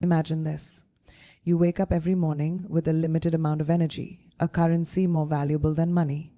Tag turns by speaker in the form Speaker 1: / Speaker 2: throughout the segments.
Speaker 1: Imagine this. You wake up every morning with a limited amount of energy, a currency more valuable than money.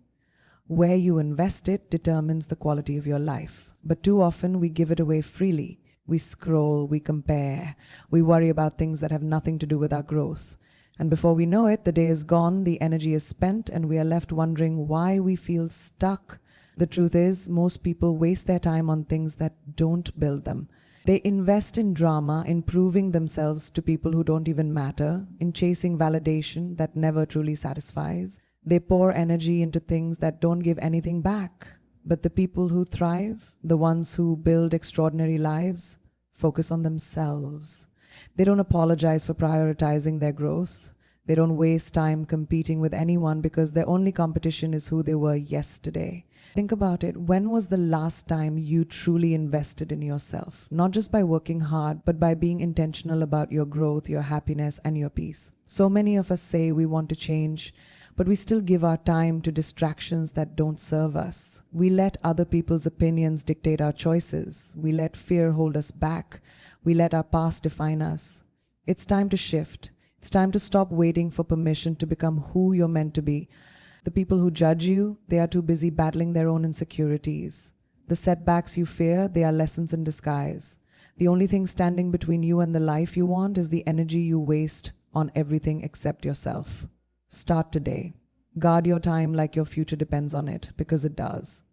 Speaker 1: Where you invest it determines the quality of your life. But too often we give it away freely. We scroll, we compare, we worry about things that have nothing to do with our growth. And before we know it, the day is gone, the energy is spent, and we are left wondering why we feel stuck. The truth is, most people waste their time on things that don't build them. They invest in drama, in proving themselves to people who don't even matter, in chasing validation that never truly satisfies. They pour energy into things that don't give anything back. But the people who thrive, the ones who build extraordinary lives, focus on themselves. They don't apologize for prioritizing their growth. They don't waste time competing with anyone because their only competition is who they were yesterday. Think about it. When was the last time you truly invested in yourself? Not just by working hard, but by being intentional about your growth, your happiness, and your peace. So many of us say we want to change, but we still give our time to distractions that don't serve us. We let other people's opinions dictate our choices. We let fear hold us back. We let our past define us. It's time to shift. It's time to stop waiting for permission to become who you're meant to be. The people who judge you, they are too busy battling their own insecurities. The setbacks you fear, they are lessons in disguise. The only thing standing between you and the life you want is the energy you waste on everything except yourself. Start today. Guard your time like your future depends on it, because it does.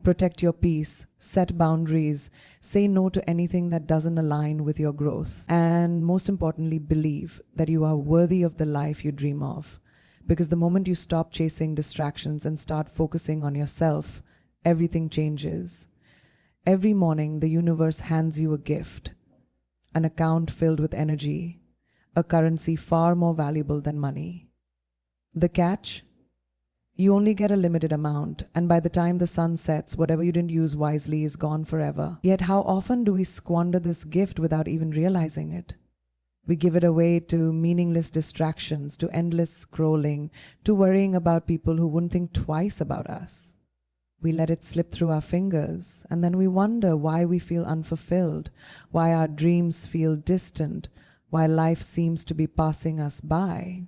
Speaker 1: Protect your peace, set boundaries, say no to anything that doesn't align with your growth. And most importantly, believe that you are worthy of the life you dream of. Because the moment you stop chasing distractions and start focusing on yourself, everything changes. Every morning, the universe hands you a gift, an account filled with energy, a currency far more valuable than money. The catch? You only get a limited amount, and by the time the sun sets, whatever you didn't use wisely is gone forever. Yet how often do we squander this gift without even realizing it? We give it away to meaningless distractions, to endless scrolling, to worrying about people who wouldn't think twice about us. We let it slip through our fingers, and then we wonder why we feel unfulfilled, why our dreams feel distant, why life seems to be passing us by.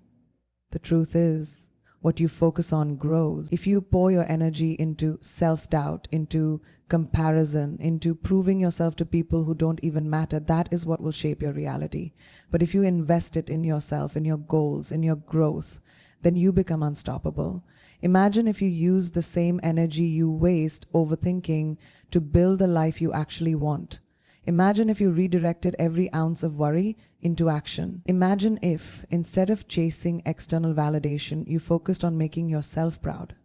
Speaker 1: The truth is, what you focus on grows. If you pour your energy into self-doubt, into comparison, into proving yourself to people who don't even matter, that is what will shape your reality. But if you invest it in yourself, in your goals, in your growth, then you become unstoppable. Imagine if you use the same energy you waste overthinking to build the life you actually want. Imagine if you redirected every ounce of worry into action. Imagine if, instead of chasing external validation, you focused on making yourself proud.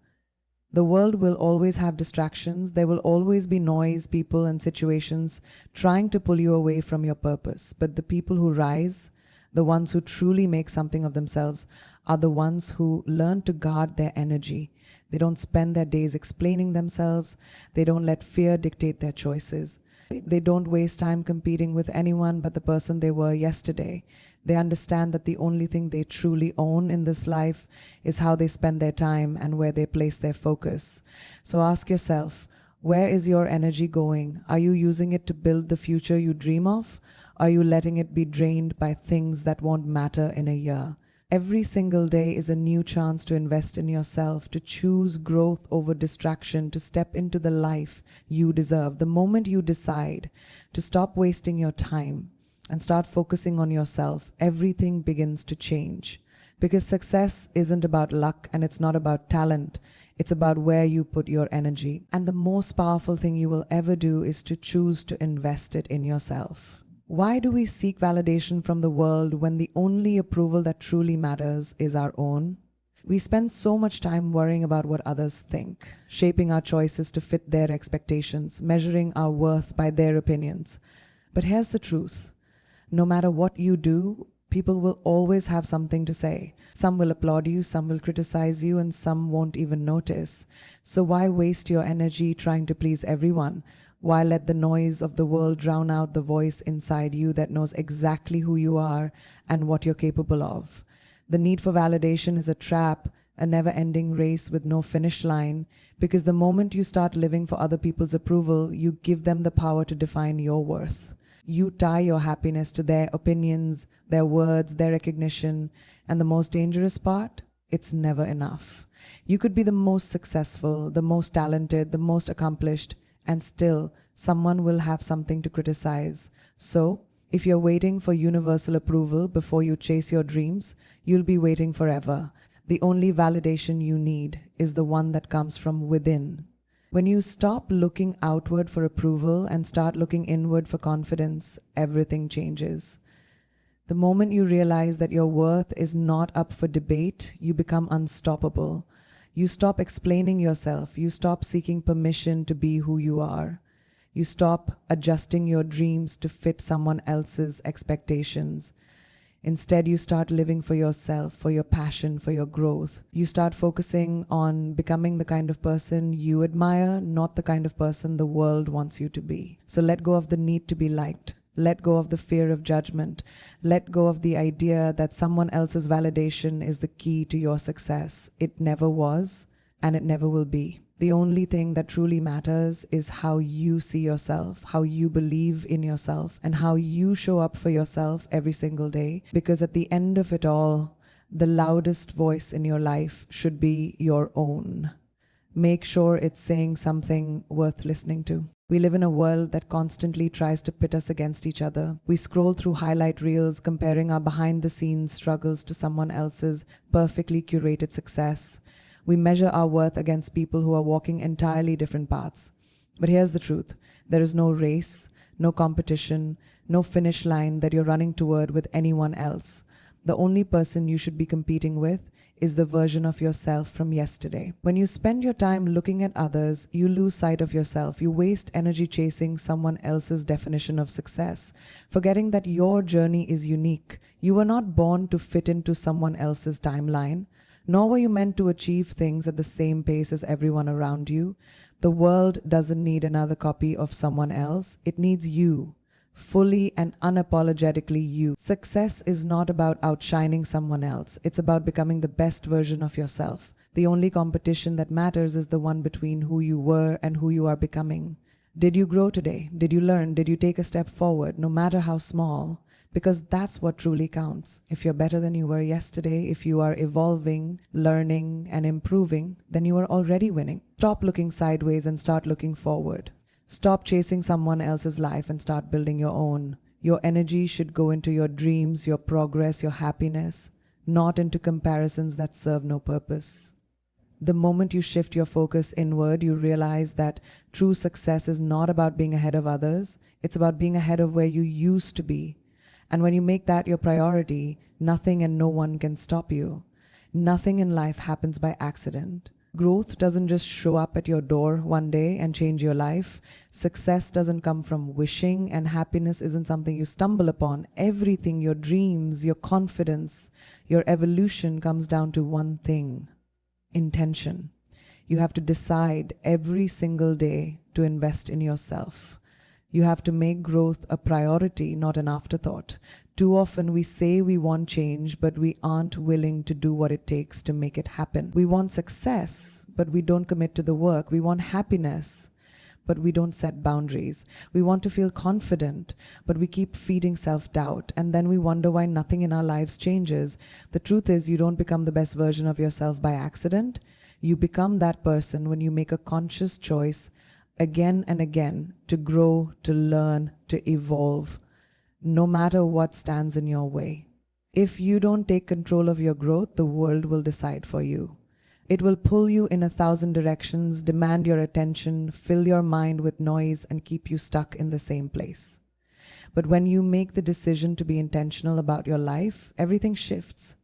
Speaker 1: The world will always have distractions. There will always be noise, people, and situations trying to pull you away from your purpose. But the people who rise, the ones who truly make something of themselves, are the ones who learn to guard their energy. They don't spend their days explaining themselves. They don't let fear dictate their choices. They don't waste time competing with anyone but the person they were yesterday. They understand that the only thing they truly own in this life is how they spend their time and where they place their focus. So ask yourself, where is your energy going? Are you using it to build the future you dream of? Are you letting it be drained by things that won't matter in a year? Every single day is a new chance to invest in yourself, to choose growth over distraction, to step into the life you deserve. The moment you decide to stop wasting your time and start focusing on yourself, everything begins to change. Because success isn't about luck and it's not about talent. It's about where you put your energy. And the most powerful thing you will ever do is to choose to invest it in yourself. Why do we seek validation from the world when the only approval that truly matters is our own? We spend so much time worrying about what others think, shaping our choices to fit their expectations, measuring our worth by their opinions. But here's the truth. No matter what you do, people will always have something to say. Some will applaud you, some will criticize you, and some won't even notice. So why waste your energy trying to please everyone? Why let the noise of the world drown out the voice inside you that knows exactly who you are and what you're capable of? The need for validation is a trap, a never-ending race with no finish line, because the moment you start living for other people's approval, you give them the power to define your worth. You tie your happiness to their opinions, their words, their recognition, and the most dangerous part, it's never enough. You could be the most successful, the most talented, the most accomplished, and still someone will have something to criticize. So, if you're waiting for universal approval before you chase your dreams, you'll be waiting forever. The only validation you need is the one that comes from within. When you stop looking outward for approval and start looking inward for confidence, everything changes. The moment you realize that your worth is not up for debate, you become unstoppable. You stop explaining yourself. You stop seeking permission to be who you are. You stop adjusting your dreams to fit someone else's expectations. Instead, you start living for yourself, for your passion, for your growth. You start focusing on becoming the kind of person you admire, not the kind of person the world wants you to be. So let go of the need to be liked. Let go of the fear of judgment. Let go of the idea that someone else's validation is the key to your success. It never was, and it never will be. The only thing that truly matters is how you see yourself, how you believe in yourself, and how you show up for yourself every single day. Because at the end of it all, the loudest voice in your life should be your own. Make sure it's saying something worth listening to. We live in a world that constantly tries to pit us against each other. We scroll through highlight reels comparing our behind-the-scenes struggles to someone else's perfectly curated success. We measure our worth against people who are walking entirely different paths. But here's the truth. There is no race, no competition, no finish line that you're running toward with anyone else. The only person you should be competing with is the version of yourself from yesterday. When you spend your time looking at others, you lose sight of yourself. You waste energy chasing someone else's definition of success, forgetting that your journey is unique. You were not born to fit into someone else's timeline, nor were you meant to achieve things at the same pace as everyone around you. The world doesn't need another copy of someone else. It needs you. Fully and unapologetically you. Success is not about outshining someone else. It's about becoming the best version of yourself. The only competition that matters is the one between who you were and who you are becoming. Did you grow today? Did you learn? Did you take a step forward, no matter how small? Because that's what truly counts. If you're better than you were yesterday, if you are evolving, learning, and improving, then you are already winning. Stop looking sideways and start looking forward. Stop chasing someone else's life and start building your own. Your energy should go into your dreams, your progress, your happiness, not into comparisons that serve no purpose. The moment you shift your focus inward, you realize that true success is not about being ahead of others. It's about being ahead of where you used to be. And when you make that your priority, nothing and no one can stop you. Nothing in life happens by accident. Growth doesn't just show up at your door one day and change your life. Success doesn't come from wishing, and happiness isn't something you stumble upon. Everything, your dreams, your confidence, your evolution comes down to one thing: intention. You have to decide every single day to invest in yourself. You have to make growth a priority, not an afterthought. Too often we say we want change, but we aren't willing to do what it takes to make it happen. We want success, but we don't commit to the work. We want happiness, but we don't set boundaries. We want to feel confident, but we keep feeding self-doubt, and then we wonder why nothing in our lives changes. The truth is, you don't become the best version of yourself by accident. You become that person when you make a conscious choice again and again to grow, to learn, to evolve, no matter what stands in your way. If you don't take control of your growth, the world will decide for you. It will pull you in 1,000 directions, demand your attention, fill your mind with noise, and keep you stuck in the same place. But when you make the decision to be intentional about your life, everything shifts.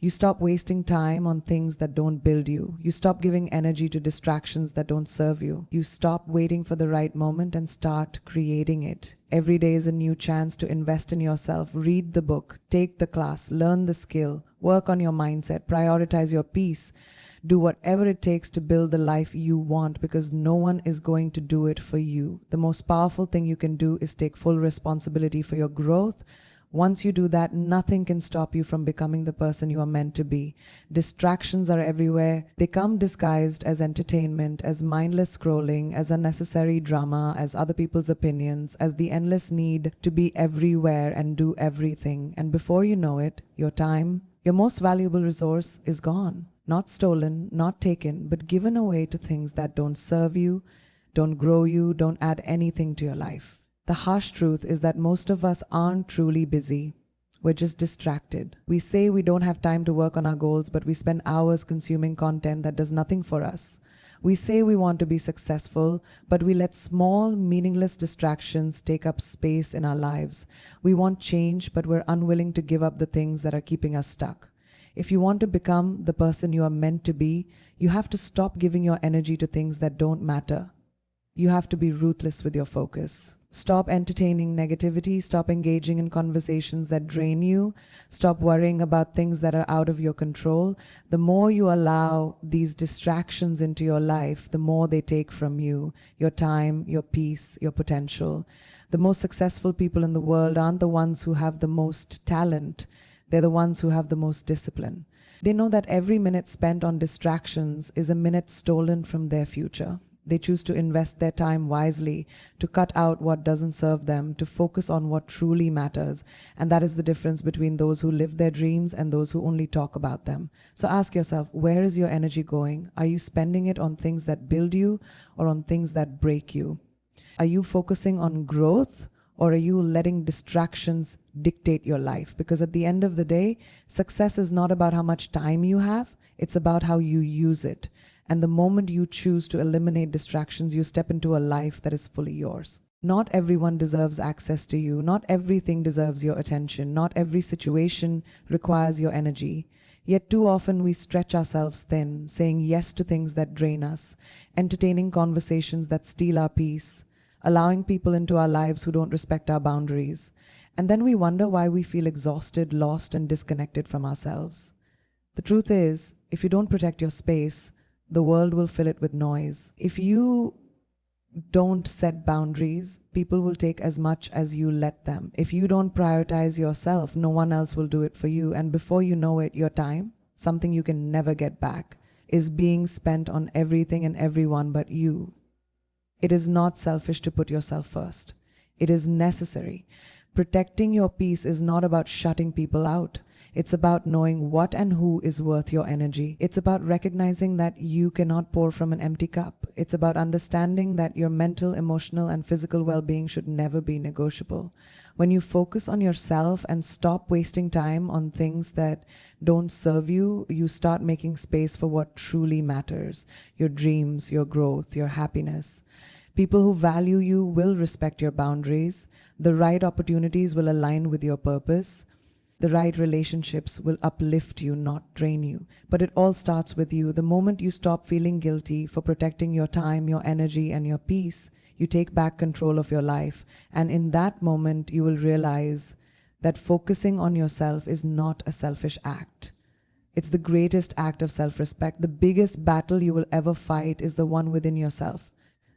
Speaker 1: You stop wasting time on things that don't build you. You stop giving energy to distractions that don't serve you. You stop waiting for the right moment and start creating it. Every day is a new chance to invest in yourself. Read the book, take the class, learn the skill, work on your mindset, prioritize your peace. Do whatever it takes to build the life you want, because no one is going to do it for you. The most powerful thing you can do is take full responsibility for your growth Once you do that, nothing can stop you from becoming the person you are meant to be. Distractions are everywhere. They come disguised as entertainment, as mindless scrolling, as unnecessary drama, as other people's opinions, as the endless need to be everywhere and do everything. And before you know it, your time, your most valuable resource, is gone. Not stolen, not taken, but given away to things that don't serve you, don't grow you, don't add anything to your life. The harsh truth is that most of us aren't truly busy. We're just distracted. We say we don't have time to work on our goals, but we spend hours consuming content that does nothing for us. We say we want to be successful, but we let small, meaningless distractions take up space in our lives. We want change, but we're unwilling to give up the things that are keeping us stuck. If you want to become the person you are meant to be, you have to stop giving your energy to things that don't matter. You have to be ruthless with your focus. Stop entertaining negativity, stop engaging in conversations that drain you, stop worrying about things that are out of your control. The more you allow these distractions into your life, the more they take from you, your time, your peace, your potential. The most successful people in the world aren't the ones who have the most talent. They're the ones who have the most discipline. They know that every minute spent on distractions is a minute stolen from their future. They choose to invest their time wisely, to cut out what doesn't serve them, to focus on what truly matters. And that is the difference between those who live their dreams and those who only talk about them. So ask yourself, where is your energy going? Are you spending it on things that build you or on things that break you? Are you focusing on growth, or are you letting distractions dictate your life? Because at the end of the day, success is not about how much time you have, it's about how you use it. And the moment you choose to eliminate distractions, you step into a life that is fully yours. Not everyone deserves access to you. Not everything deserves your attention. Not every situation requires your energy. Yet too often we stretch ourselves thin, saying yes to things that drain us, entertaining conversations that steal our peace, allowing people into our lives who don't respect our boundaries. And then we wonder why we feel exhausted, lost, and disconnected from ourselves. The truth is, if you don't protect your space, the world will fill it with noise. If you don't set boundaries, people will take as much as you let them. If you don't prioritize yourself, no one else will do it for you. And before you know it, your time, something you can never get back, is being spent on everything and everyone but you. It is not selfish to put yourself first. It is necessary. Protecting your peace is not about shutting people out. It's about knowing what and who is worth your energy. It's about recognizing that you cannot pour from an empty cup. It's about understanding that your mental, emotional, and physical well-being should never be negotiable. When you focus on yourself and stop wasting time on things that don't serve you, you start making space for what truly matters: your dreams, your growth, your happiness. People who value you will respect your boundaries. The right opportunities will align with your purpose. The right relationships will uplift you, not drain you. But it all starts with you. The moment you stop feeling guilty for protecting your time, your energy, and your peace, you take back control of your life. And in that moment, you will realize that focusing on yourself is not a selfish act. It's the greatest act of self-respect. The biggest battle you will ever fight is the one within yourself.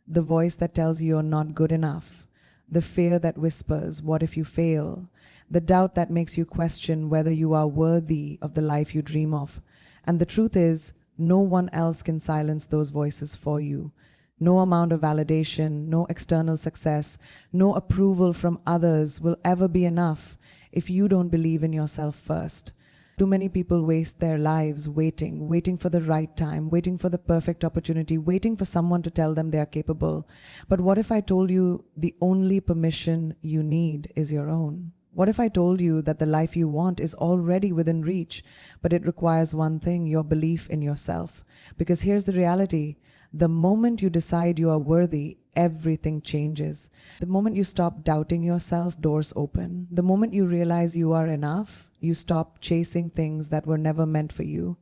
Speaker 1: The voice that tells you you're not good enough. The fear that whispers, what if you fail? The doubt that makes you question whether you are worthy of the life you dream of. And the truth is, no one else can silence those voices for you. No amount of validation, no external success, no approval from others will ever be enough if you don't believe in yourself first. Too many people waste their lives waiting for the right time, waiting for the perfect opportunity, waiting for someone to tell them they are capable. But what if I told you the only permission you need is your own? What if I told you that the life you want is already within reach, but it requires one thing: your belief in yourself? Because here's the reality. The moment you decide you are worthy, everything changes. The moment you stop doubting yourself, doors open. The moment you realize you are enough, you stop chasing things that were never meant for you.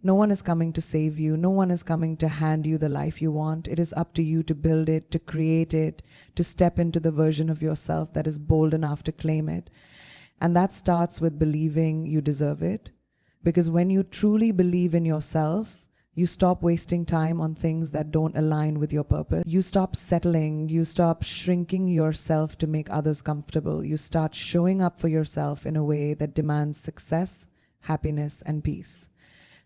Speaker 1: No one is coming to save you. No one is coming to hand you the life you want. It is up to you to build it, to create it, to step into the version of yourself that is bold enough to claim it. And that starts with believing you deserve it. Because when you truly believe in yourself, You stop wasting time on things that don't align with your purpose. You stop settling. You stop shrinking yourself to make others comfortable. You start showing up for yourself in a way that demands success, happiness, and peace.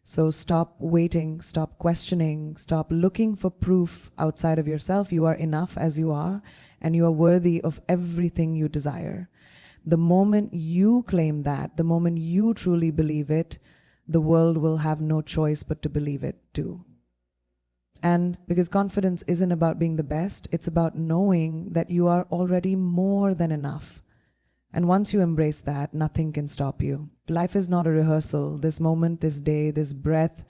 Speaker 1: So stop waiting, stop questioning, stop looking for proof outside of yourself. You are enough as you are, and you are worthy of everything you desire. The moment you claim that, the moment you truly believe it, the world will have no choice but to believe it too. And because confidence isn't about being the best, it's about knowing that you are already more than enough. And once you embrace that, nothing can stop you. Life is not a rehearsal. This moment, this day, this breath,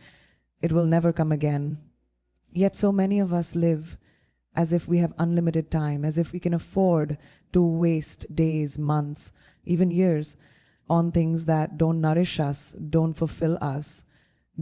Speaker 1: it will never come again. Yet so many of us live as if we have unlimited time, as if we can afford to waste days, months, even years on things that don't nourish us, don't fulfill us,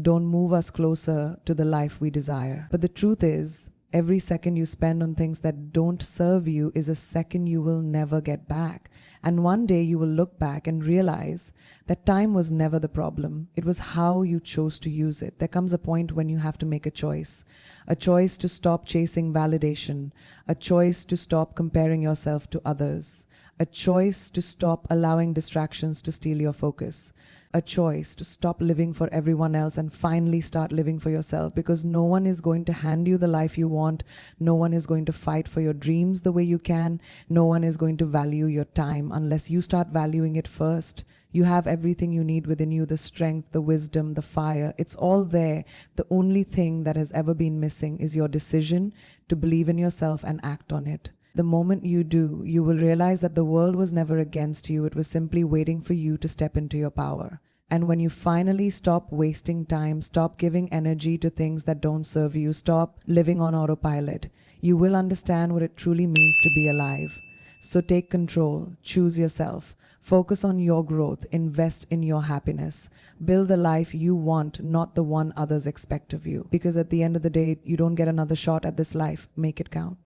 Speaker 1: don't move us closer to the life we desire. But the truth is, every second you spend on things that don't serve you is a second you will never get back. And one day you will look back and realize that time was never the problem. It was how you chose to use it. There comes a point when you have to make a choice to stop chasing validation, a choice to stop comparing yourself to others, a choice to stop allowing distractions to steal your focus, a choice to stop living for everyone else and finally start living for yourself, because no one is going to hand you the life you want. No one is going to fight for your dreams the way you can. No one is going to value your time unless you start valuing it first. You have everything you need within you, the strength, the wisdom, the fire. It's all there. The only thing that has ever been missing is your decision to believe in yourself and act on it. The moment you do, you will realize that the world was never against you. It was simply waiting for you to step into your power. And when you finally stop wasting time, stop giving energy to things that don't serve you, stop living on autopilot, you will understand what it truly means to be alive. So take control, choose yourself, focus on your growth, invest in your happiness, build the life you want, not the one others expect of you. Because at the end of the day, you don't get another shot at this life. Make it count.